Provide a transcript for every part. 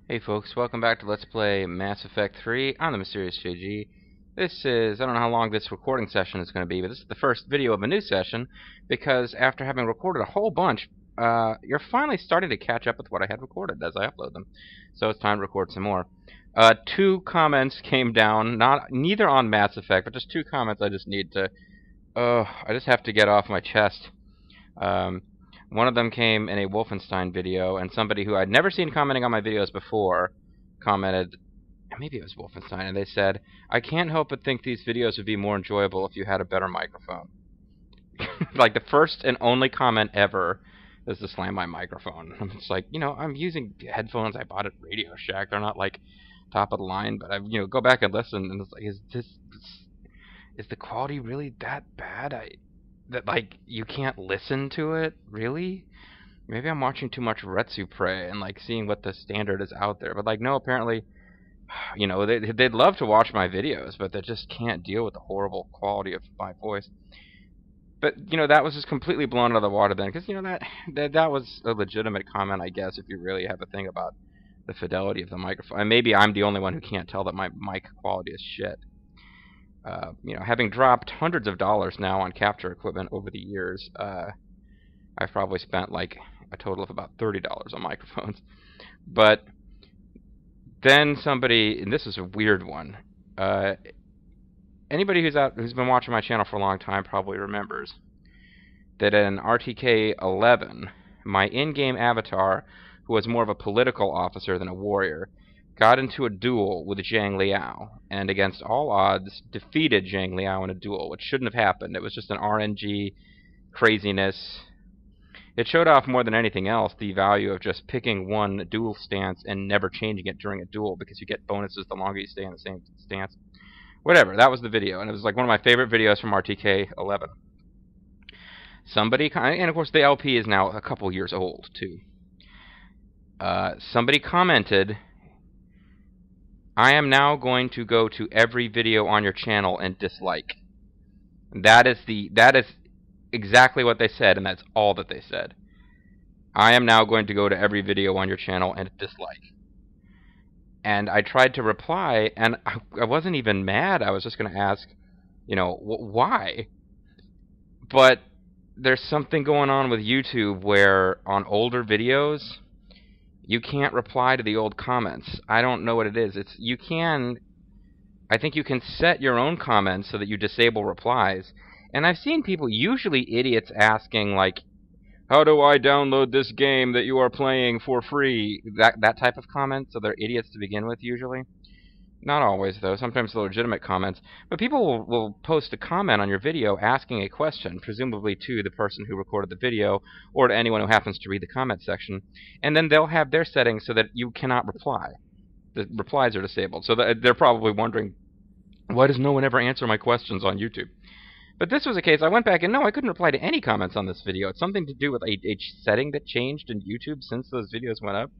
Hey folks, welcome back to Let's Play Mass Effect 3. I'm the Mysterious JG. This is, I don't know how long this recording session is going to be, but this is the first video of a new session, because after having recorded a whole bunch, you're finally starting to catch up with what I had recorded as I upload them. So it's time to record some more. Two comments came down, neither on Mass Effect, but just two comments I just need to, I just have to get off my chest. One of them came in a Wolfenstein video, and somebody who I'd never seen commenting on my videos before commented, maybe it was Wolfenstein, and they said, "I can't help but think these videos would be more enjoyable if you had a better microphone." Like, the first and only comment ever is to slam my microphone. It's like, I'm using headphones I bought at Radio Shack. They're not, like, top of the line, but I, go back and listen, and it's like, is the quality really that bad? That, like, you can't listen to it? Really? Maybe I'm watching too much Retsupre and, like, seeing what the standard is out there. But, like, no, apparently, they'd love to watch my videos, but they just can't deal with the horrible quality of my voice. But, that was just completely blown out of the water then, because, that was a legitimate comment, I guess, if you really have a thing about the fidelity of the microphone. And maybe I'm the only one who can't tell that my mic quality is shit. Having dropped hundreds of dollars now on capture equipment over the years, I've probably spent like a total of about $30 on microphones. But then somebody, and this is a weird one, anybody who's been watching my channel for a long time probably remembers that in RTK 11, my in-game avatar, who was more of a political officer than a warrior, got into a duel with Zhang Liao, and against all odds defeated Zhang Liao in a duel, which shouldn't have happened. It was just an RNG craziness. It showed off more than anything else the value of just picking one duel stance and never changing it during a duel, because you get bonuses the longer you stay in the same stance. Whatever, that was the video, and it was like one of my favorite videos from RTK 11. Somebody, and of course the LP is now a couple years old, too. Somebody commented, "I am now going to go to every video on your channel and dislike." That is exactly what they said, and that's all that they said. I am now going to go to every video on your channel and dislike. And I tried to reply, and I wasn't even mad. I was just going to ask, why? But there's something going on with YouTube where on older videos, you can't reply to the old comments. I don't know what it is. I think you can set your own comments so that you disable replies. And I've seen people, usually idiots, asking, like, "How do I download this game that you are playing for free?" That type of comment. So they're idiots to begin with, usually. Not always, though. Sometimes they're legitimate comments. But people will post a comment on your video asking a question, presumably to the person who recorded the video, or to anyone who happens to read the comment section. And then they'll have their settings so that you cannot reply. The replies are disabled. So they're probably wondering, why does no one ever answer my questions on YouTube? But this was a case, I went back and no, I couldn't reply to any comments on this video. It's something to do with a setting that changed in YouTube since those videos went up.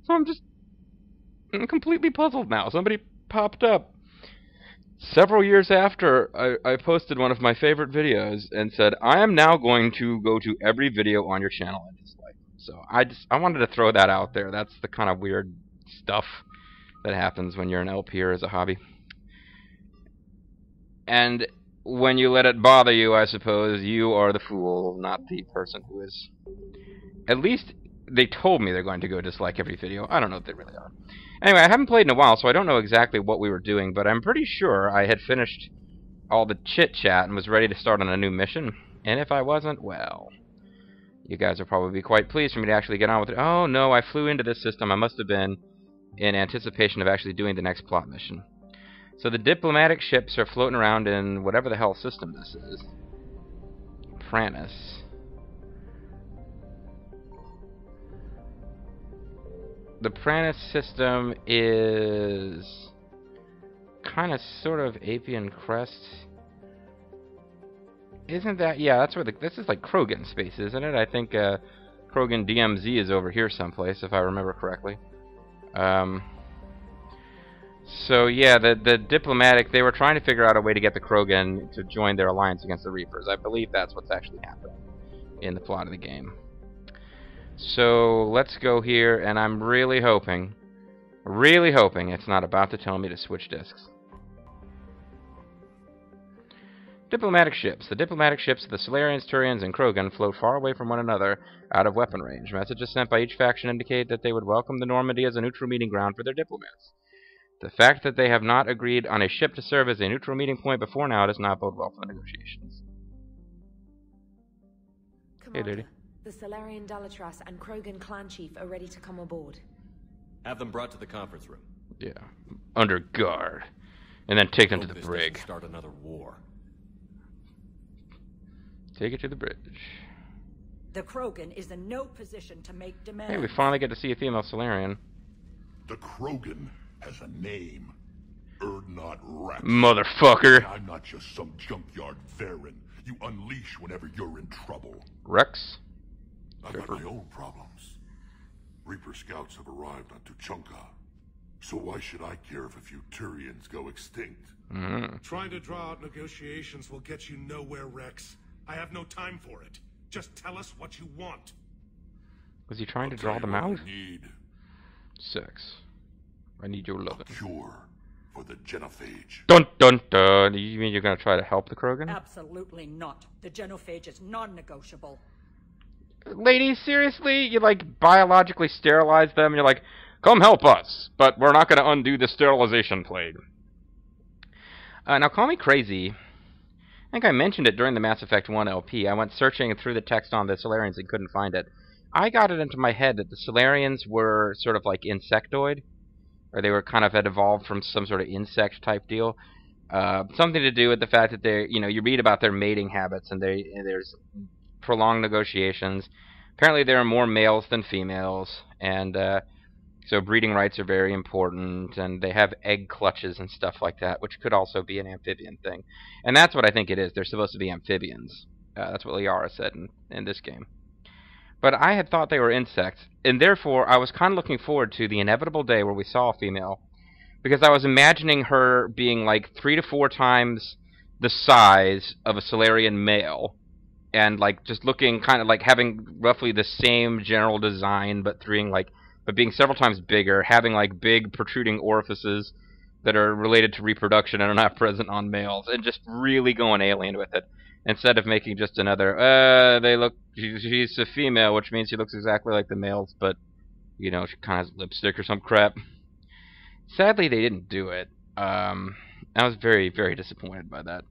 So I'm completely puzzled now. Somebody popped up several years after I posted one of my favorite videos and said, "I am now going to go to every video on your channel and dislike." So I wanted to throw that out there. That's the kind of weird stuff that happens when you're an LPer as a hobby. And when you let it bother you, I suppose, you are the fool, not the person who is. At least they told me they're going to go dislike every video. I don't know if they really are. Anyway, I haven't played in a while, so I don't know exactly what we were doing, but I'm pretty sure I had finished all the chit-chat and was ready to start on a new mission. And if I wasn't, well, you guys will probably be quite pleased for me to actually get on with it. Oh, no, I flew into this system. I must have been in anticipation of actually doing the next plot mission. So the diplomatic ships are floating around in whatever the hell system this is. Pranis. The Pranis system is kind of sort of Apian Crest. Isn't that? Yeah, that's where this is like Krogan space, isn't it? I think Krogan DMZ is over here someplace, if I remember correctly. So yeah, the diplomatic, they were trying to figure out a way to get the Krogan to join their alliance against the Reapers. I believe that's what's actually happening in the plot of the game. So let's go here, and I'm really hoping Really hoping it's not about to tell me to switch discs. Diplomatic ships. The diplomatic ships of the Solarians, Turians, and Krogan float far away from one another, out of weapon range. Messages sent by each faction indicate that they would welcome the Normandy as a neutral meeting ground for their diplomats. The fact that they have not agreed on a ship to serve as a neutral meeting point before now does not bode well for the negotiations. Commander, hey, lady. The Solarian Dalatrass and Krogan clan chief are ready to come aboard. Have them brought to the conference room. Yeah, under guard. And then take them to the brig. Start another war. Take it to the bridge. The Krogan is in no position to make demands. Hey, we finally get to see a female Solarian. The Krogan has a name. Erdnot Rex. Motherfucker. I'm not just some junkyard Varen you unleash whenever you're in trouble. Rex? I've got my own problems. Reaper scouts have arrived on Tuchanka. So why should I care if a few Turians go extinct? Trying to draw out negotiations will get you nowhere, Rex. I have no time for it. Just tell us what you want. Was he trying to draw them out? I need Sex. I need your a loving. cure for the genophage. Dun dun dun. You mean you're gonna try to help the Krogan? Absolutely not. The genophage is non-negotiable. Lady, seriously? You like biologically sterilize them and you're like, come help us, but we're not gonna undo the sterilization plague. Now call me crazy. I think I mentioned it during the Mass Effect 1 LP. I went searching through the text on the Solarians and couldn't find it. I got it into my head that the Solarians were sort of like insectoid, or they were kind of had evolved from some sort of insect type deal. Something to do with the fact that they, you read about their mating habits, and there's prolonged negotiations. Apparently, there are more males than females, and so breeding rights are very important, and they have egg clutches and stuff like that, which could also be an amphibian thing. And that's what I think it is. They're supposed to be amphibians. That's what Liara said in this game. But I had thought they were insects, and therefore I was kind of looking forward to the inevitable day where we saw a female, because I was imagining her being like 3 to 4 times the size of a Solarian male, and like just looking kind of like having roughly the same general design, but being several times bigger, having like big protruding orifices that are related to reproduction and are not present on males, and just really going alien with it. Instead of making just another, she's a female, which means she looks exactly like the males, but, she kind of has lipstick or some crap. Sadly, they didn't do it. I was very, very disappointed by that.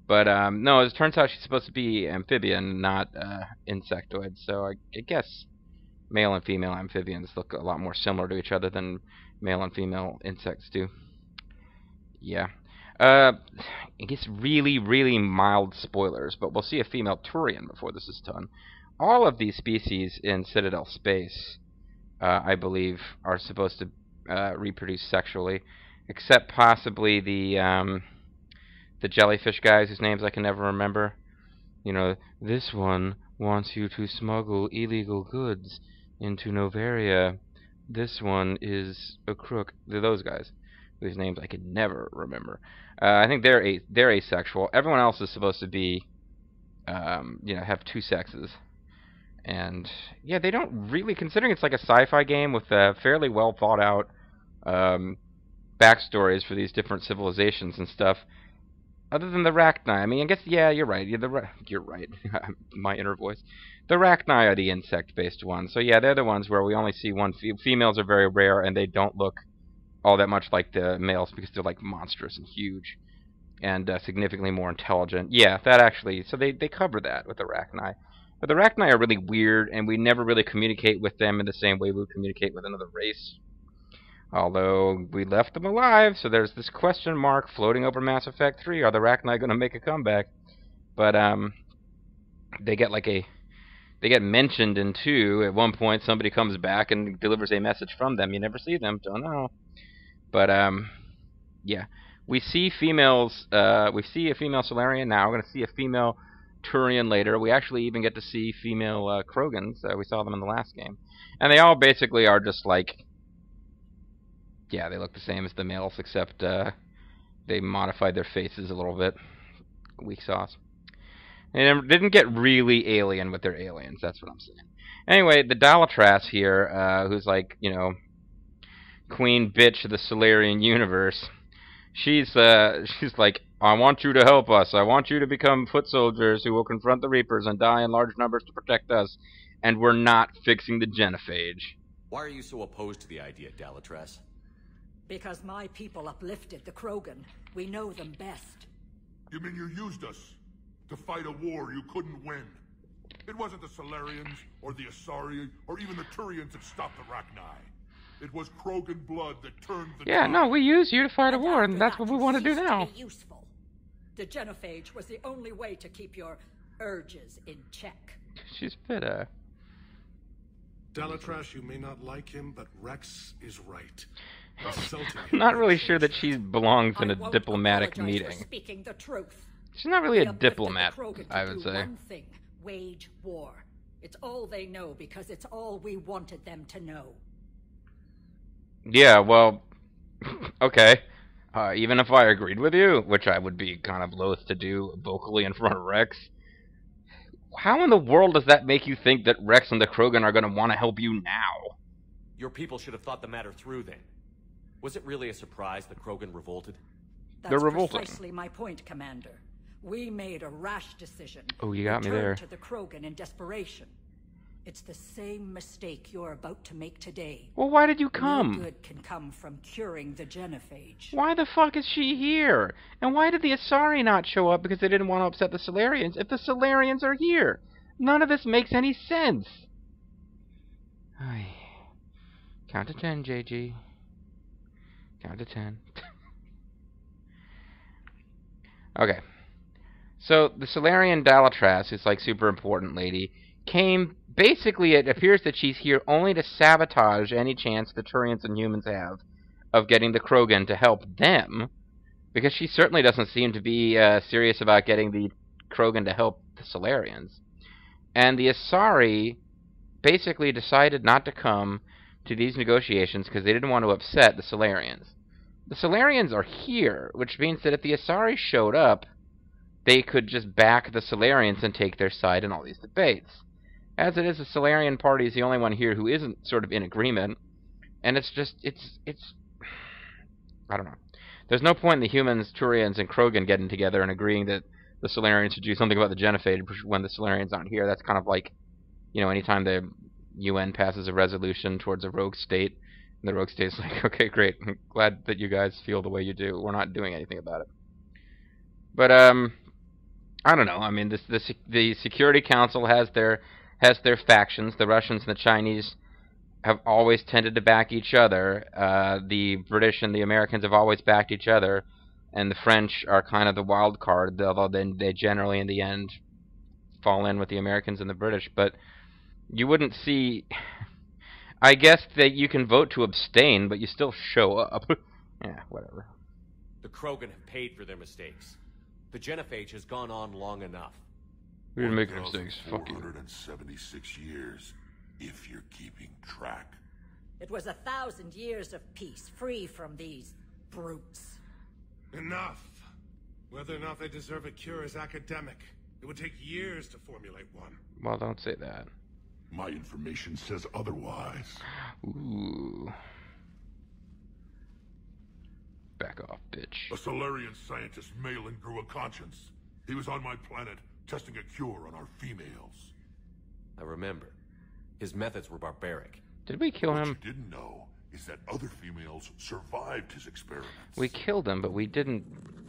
But, no, it turns out she's supposed to be amphibian, not insectoid, so I guess male and female amphibians look a lot more similar to each other than male and female insects do. Yeah. I guess really, really mild spoilers, but we'll see a female Turian before this is done. All of these species in Citadel space, I believe, are supposed to reproduce sexually, except possibly the jellyfish guys whose names I can never remember. This one wants you to smuggle illegal goods into Novaria. This one is a crook. They're those guys whose names I could never remember. I think they're asexual. Everyone else is supposed to be, have 2 sexes. And yeah, they don't really, considering it's like a sci-fi game with fairly well thought out backstories for these different civilizations and stuff. Other than the Rachni, I mean, I guess you're right. You're right. My inner voice. The Rachni are the insect-based ones. So yeah, they're the ones where we only see one. Females are very rare, and they don't look all that much like the males because they're like monstrous and huge and significantly more intelligent. Yeah, that actually, so they cover that with the Rachni. But the Rachni are really weird, and we never really communicate with them in the same way we would communicate with another race. Although we left them alive, so there's this question mark floating over Mass Effect 3. Are the Rachni going to make a comeback? But they get mentioned in 2. At one point, somebody comes back and delivers a message from them. You never see them. Don't know. But, yeah. We see females, we see a female Solarian now. We're going to see a female Turian later. We actually even get to see female Krogans. We saw them in the last game. And they all basically are just like, yeah, they look the same as the males, except they modified their faces a little bit. Weak sauce. And didn't get really alien with their aliens, that's what I'm saying. Anyway, the Dalatrass here, who's like, queen bitch of the Solarian universe. She's like, I want you to help us. I want you to become foot soldiers who will confront the Reapers and die in large numbers to protect us. And we're not fixing the genophage. Why are you so opposed to the idea, Dalatrass? Because my people uplifted the Krogan. We know them best. You mean you used us to fight a war you couldn't win? It wasn't the Solarians, or the Asari, or even the Turians that stopped the Rachni. It was Krogan blood that turned the tide. No, we used you to fight a war, and that's what we want to do now. Useful. The genophage was the only way to keep your urges in check. She's bitter. Dalatrass, you may not like him, but Rex is right. I'm not really sure that she belongs in a diplomatic apologize meeting. For speaking the truth. She's not really We a uplifted diplomat, the Krogan I to would do say. one thing, wage war. It's all they know because it's all we wanted them to know. Yeah, well, okay. Even if I agreed with you, which I would be kind of loath to do vocally in front of Rex, how in the world does that make you think that Rex and the Krogan are going to want to help you now? Your people should have thought the matter through then. Was it really a surprise the Krogan revolted? They're revolting. That's precisely my point, Commander. We made a rash decision. Oh, you got me Returned there. to the Krogan in desperation. It's the same mistake you're about to make today. Well, why did you No come? good can come from curing the genophage. Why the fuck is she here? And why did the Asari not show up because they didn't want to upset the Solarians if the Solarians are here? None of this makes any sense. Ay. Count to 10, JG. Count to 10. Okay. So, the Solarian Dalatrass, who's like super important lady, came... Basically, it appears that she's here only to sabotage any chance the Turians and humans have of getting the Krogan to help them, because she certainly doesn't seem to be serious about getting the Krogan to help the Solarians. And the Asari basically decided not to come to these negotiations because they didn't want to upset the Solarians. The Solarians are here, which means that if the Asari showed up, they could just back the Solarians and take their side in all these debates. As it is, the Solarian party is the only one here who isn't sort of in agreement, and it's I don't know. There's no point in the humans, Turians, and Krogan getting together and agreeing that the Solarians should do something about the genophage when the Solarians aren't here. That's kind of like, you know, anytime the UN passes a resolution towards a rogue state, and the rogue state's like, okay, great, I'm glad that you guys feel the way you do. We're not doing anything about it. But, I don't know. I mean, the Security Council has their factions. The Russians and the Chinese have always tended to back each other. The British and the Americans have always backed each other, and the French are kind of the wild card, although they generally, in the end, fall in with the Americans and the British. But you wouldn't see... I guess that you can vote to abstain, but you still show up. Yeah, whatever. The Krogan have paid for their mistakes. The genophage has gone on long enough. We didn't make mistakes. Fuck you. 476 years, if you're keeping track. It was 1,000 years of peace, free from these brutes. Enough. Whether or not they deserve a cure is academic. It would take years to formulate one. Well, don't say that. My information says otherwise. Ooh. Back off, bitch. A Solarian scientist, Malin, grew a conscience. He was on my planet, testing a cure on our females. I remember. His methods were barbaric. Did we kill What him? you didn't know is that other females survived his experiments. We killed him, but we didn't...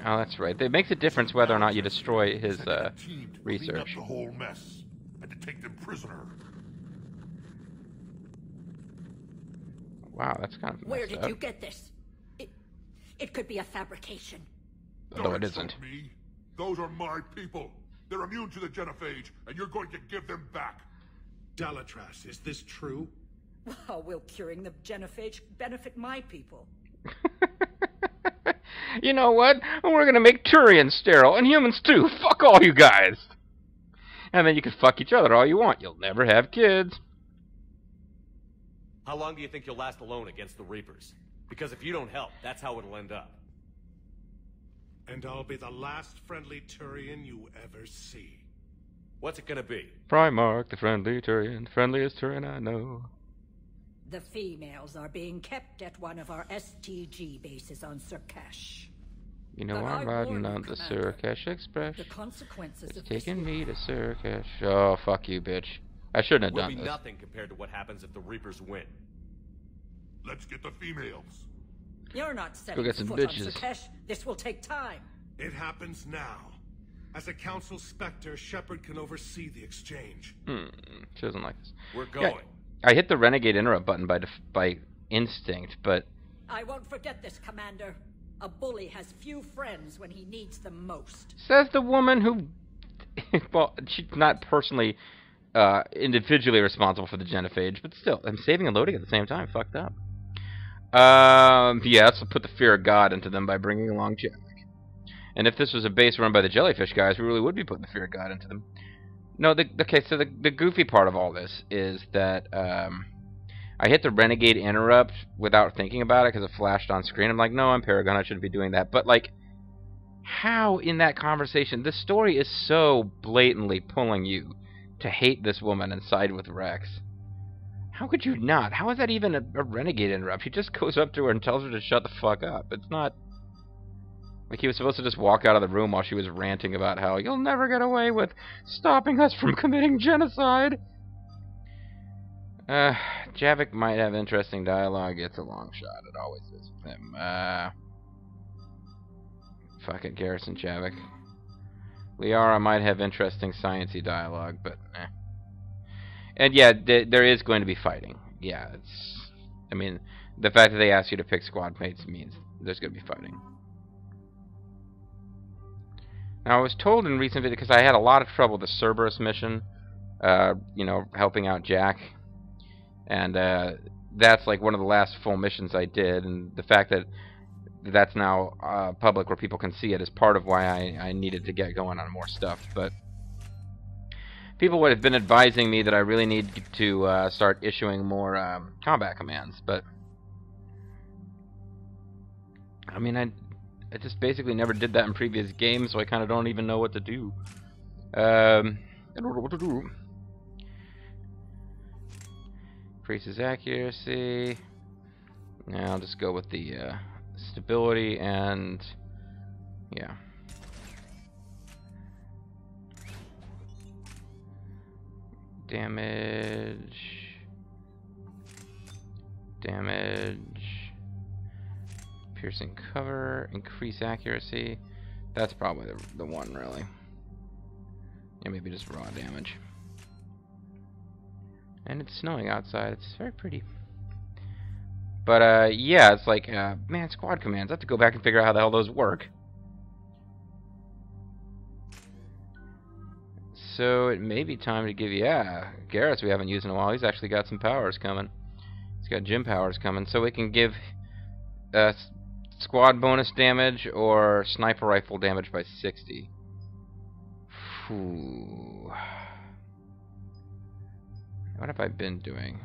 Oh, that's right. It makes a difference whether or not you destroy his Sent in a team to clean up research. the whole mess and to take them prisoner. Wow, that's kind of Where messed did up. you get this? It could be a fabrication. Although Don't it insult isn't. me. Those are my people. They're immune to the genophage, and you're going to give them back. Dalatrass, is this true? How will curing the genophage benefit my people? You know what? We're gonna make Turians sterile, and humans too. Fuck all you guys! And then you can fuck each other all you want. You'll never have kids. How long do you think you'll last alone against the Reapers? Because if you don't help, that's how it'll end up. And I'll be the last friendly Turian you ever see. What's it gonna be? Primarch, the friendly Turian, friendliest Turian I know. The females are being kept at one of our STG bases on Surkash. You know, But I I'm riding warn you, on the Commander, Surkash Express. The consequences It's of this taking will me to Surkash. Oh, fuck you, bitch. I shouldn't have Will done be this. nothing compared to what happens if the Reapers win. Let's get the females. You're not setting get some foot bitches. on Surkash. This will take time. It happens now. As a Council Spectre, Shepard can oversee the exchange. She doesn't like this. We're Yeah, going. I hit the Renegade interrupt button by instinct, but I won't forget this, Commander. A bully has few friends when he needs them most. says the woman who, well, she's not personally, individually responsible for the genophage, but still, I'm saving and loading at the same time. Fucked up. Yeah, so put the fear of God into them by bringing along Jack. And if this was a base run by the jellyfish guys, we really would be putting the fear of God into them. No, okay, so the goofy part of all this is that I hit the Renegade interrupt without thinking about it because it flashed on screen. I'm like, no, I'm Paragon, I shouldn't be doing that. But, like, how in that conversation, this story is so blatantly pulling you to hate this woman and side with Rex. How could you not? How is that even a Renegade interrupt? He just goes up to her and tells her to shut the fuck up. It's not like he was supposed to just walk out of the room while she was ranting about how you'll never get away with stopping us from committing genocide. Javik might have interesting dialogue. It's a long shot. It always is with him. Fuck it, Garrison Javik. Liara might have interesting sciencey dialogue, but eh. And yeah, there is going to be fighting. Yeah, it's... I mean, the fact that they ask you to pick squad mates means there's going to be fighting. Now, I was told in recent videos, because I had a lot of trouble with the Cerberus mission, you know, helping out Jack. And that's like one of the last full missions I did, and the fact that that's now public where people can see it is part of why I needed to get going on more stuff. But people would have been advising me that I really need to start issuing more combat commands, but I mean, I just basically never did that in previous games, so I kind of don't even know what to do. I don't know what to do. Increases accuracy. Now I'll just go with the stability and yeah. Damage. Piercing cover, increase accuracy. That's probably the one, really. Yeah, maybe just raw damage. And it's snowing outside. It's very pretty. But, yeah, it's like, man, squad commands. I have to go back and figure out how the hell those work. So it may be time to give you, yeah, Garrus we haven't used in a while. He's actually got some powers coming. He's got gym powers coming. So we can give squad bonus damage or sniper rifle damage by 60. Whew. What have I been doing?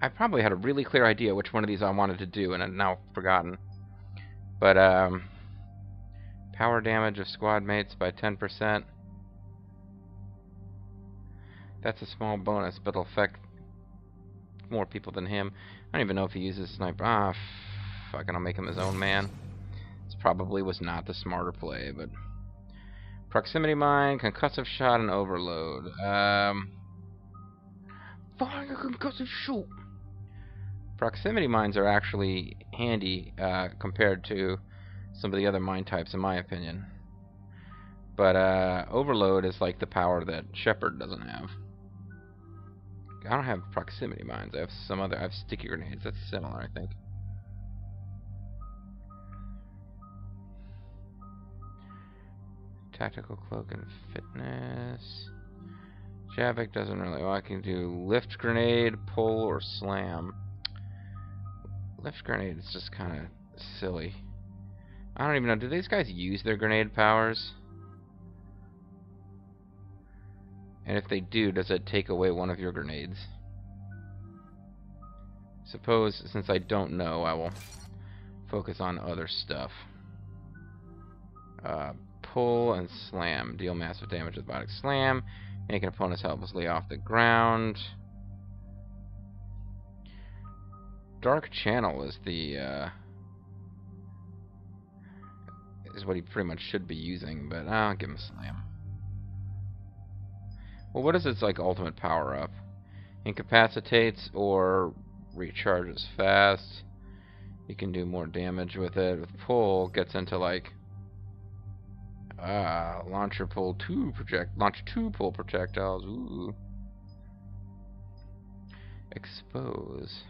I probably had a really clear idea which one of these I wanted to do, and I've now forgotten. But, power damage of squad mates by 10%. That's a small bonus, but it'll affect more people than him. I don't even know if he uses sniper. Ah, fucking, I'll make him his own man. This probably was not the smarter play, but... Proximity mine, concussive shot, and overload. Fire concussive shoot! Proximity mines are actually handy compared to some of the other mine types, in my opinion. But overload is like the power that Shepard doesn't have. I don't have proximity mines. I have some other. I have sticky grenades. That's similar, I think. Tactical cloak and fitness. Javik doesn't really. Well, I can do lift grenade, pull, or slam. Lift grenade is just kind of silly. I don't even know. Do these guys use their grenade powers? And if they do, does it take away one of your grenades? Suppose, since I don't know, I will focus on other stuff. pull and slam. Deal massive damage with biotic slam. Making opponents helplessly off the ground. Dark Channel is the is what he pretty much should be using, but I'll give him slam. Well, what is its like ultimate power up? Incapacitates or recharges fast. You can do more damage with it. With pull, gets into like launch two pull projectiles. Ooh. Expose.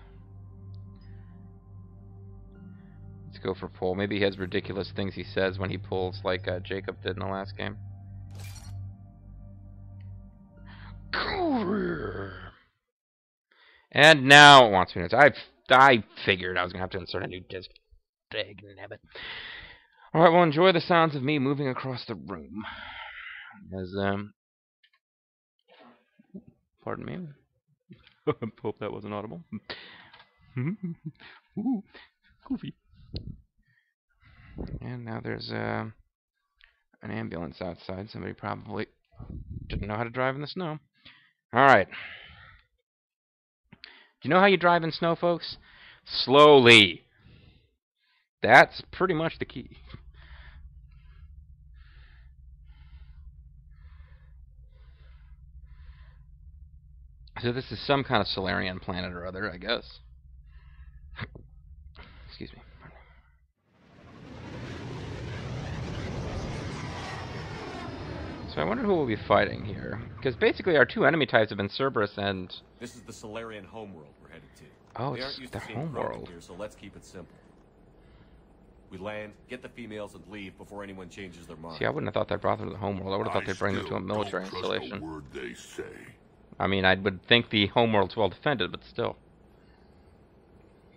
Let's go for pull. Maybe he has ridiculous things he says when he pulls, like Jacob did in the last game. And now it wants me to. I figured I was gonna have to insert a new disc. Dagnabbit. Alright, well, enjoy the sounds of me moving across the room. As, pardon me. Hope that wasn't audible. Ooh, goofy. And now there's, an ambulance outside. Somebody probably didn't know how to drive in the snow. Alright. Do you know how you drive in snow, folks? Slowly. That's pretty much the key. So this is some kind of Solarian planet or other, I guess. Excuse me. So I wonder who we'll be fighting here. Because basically our two enemy types have been Cerberus and... This is the Solarian homeworld we're headed to. Oh, we it's aren't used the to seeing homeworld. here, so let's keep it simple. We land, get the females, and leave before anyone changes their mind. See, I wouldn't have thought they brought them to the homeworld. I would have thought they'd bring them to a military installation. A word they say. I mean, I would think the homeworld's well defended, but still.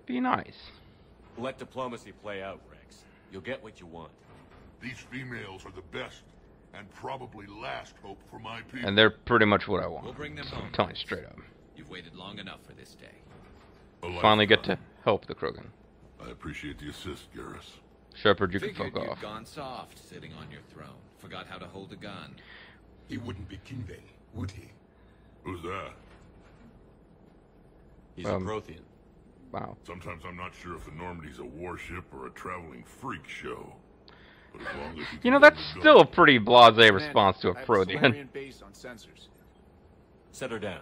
Be nice. Let diplomacy play out, Rex. You'll get what you want. These females are the best and probably last hope for my people. And they're pretty much what I want. We'll bring them So home. I'm telling you straight up. You've waited long enough for this day. Finally get to help the Krogan. I appreciate the assist, Garrus. Shepard, you can Figured fuck you'd off. gone soft sitting on your throne. Forgot how to hold a gun. He wouldn't be king then, would he? Who's that? He's a Prothean. Wow. Sometimes I'm not sure if the Normandy's a warship or a traveling freak show. But as long as You know, that's still a pretty blasé response to a Prothean. Base on sensors. Set her down.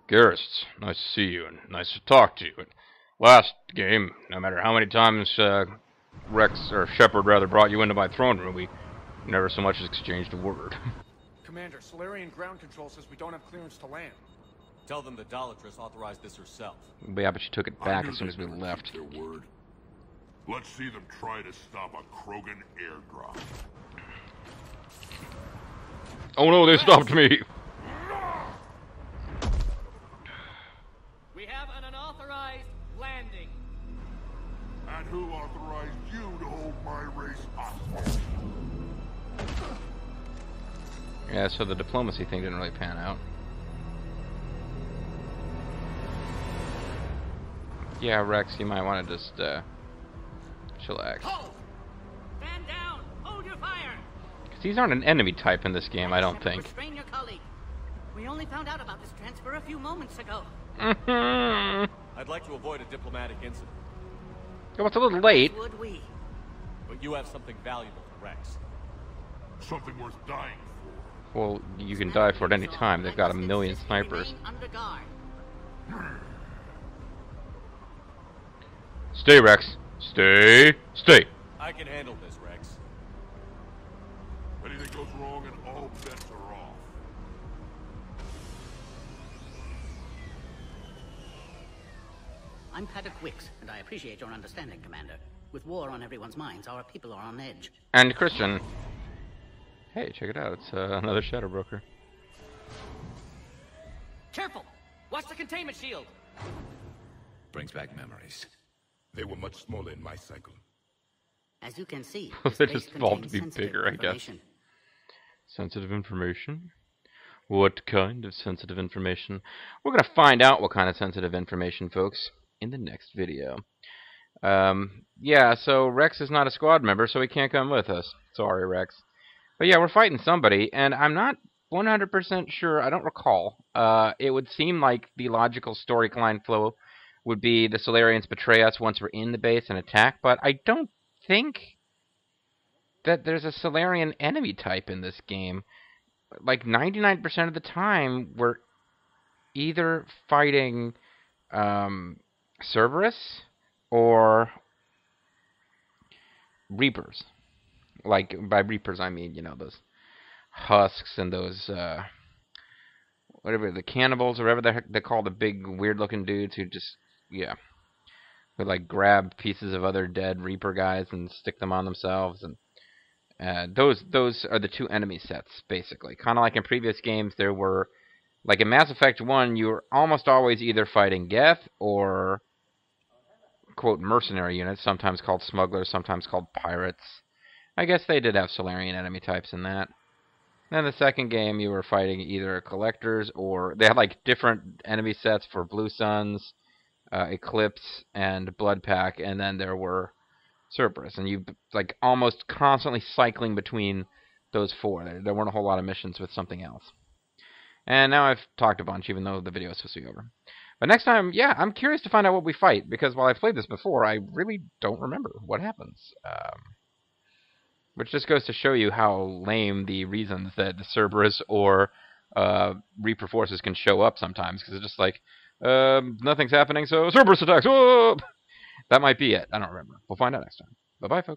Garrus, nice to see you and nice to talk to you. Last game, no matter how many times Rex, or Shepard rather, brought you into my throne room, we never so much as exchanged a word. Commander, Solarian ground control says we don't have clearance to land. Tell them the Dalatrass authorized this herself. But yeah, but she took it back as soon as we left. Their word. Let's see them try to stop a Krogan airdrop. Oh no, they stopped me! We have an unauthorized landing. And who authorized you to hold my race hostage? Yeah, so the diplomacy thing didn't really pan out. Yeah, Rex, you might want to just, chillax. Hold! Stand down! Hold your fire! Because these aren't an enemy type in this game, I don't think. Restrain your colleague. We only found out about this transfer a few moments ago. I'd like to avoid a diplomatic incident, Oh, it's a little late. Would we? but you have something valuable to Rex. Something worth dying for. Well, you can die for it any time. They've got a million snipers. Remain under guard. Stay, Rex. Stay. Stay. I can handle this, Rex. Anything goes wrong and all bets are off. I'm Paddock Wicks, and I appreciate your understanding, Commander. With war on everyone's minds, our people are on edge. And Christian. Hey, check it out. It's another Shadow Broker. Careful! Watch the containment shield! Brings back memories. They were much smaller in my cycle. As you can see, They this base just evolved to contains be sensitive bigger, I guess. information. Sensitive information? What kind of sensitive information? We're going to find out what kind of sensitive information, folks, in the next video. Yeah, so Rex is not a squad member, so he can't come with us. Sorry, Rex. But yeah, we're fighting somebody, and I'm not 100% sure. I don't recall. It would seem like the logical storyline flow would be the Solarians betray us once we're in the base and attack, but I don't think that there's a Solarian enemy type in this game. Like 99% of the time, we're either fighting Cerberus or Reapers. Like, by Reapers, I mean, you know, those husks and those, whatever, the cannibals, or whatever the heck they call the big, weird-looking dudes who just, yeah, who, like, grab pieces of other dead Reaper guys and stick them on themselves, and those are the two enemy sets, basically. Kind of like in previous games, there were, like in Mass Effect 1, you were almost always either fighting Geth or, quote, mercenary units, sometimes called smugglers, sometimes called pirates. I guess they did have Solarian enemy types in that. Then the second game, you were fighting either collectors or... They had, like, different enemy sets for Blue Suns, Eclipse, and Blood Pack, and then there were Cerberus. And you, like, almost constantly cycling between those four. There weren't a whole lot of missions with something else. And now I've talked a bunch, even though the video is supposed to be over. But next time, yeah, I'm curious to find out what we fight, because while I've played this before, I really don't remember what happens. Which just goes to show you how lame the reasons that the Cerberus or Reaper forces can show up sometimes, because it's just like, nothing's happening, so Cerberus attacks! Whoa! That might be it. I don't remember. We'll find out next time. Bye-bye, folks.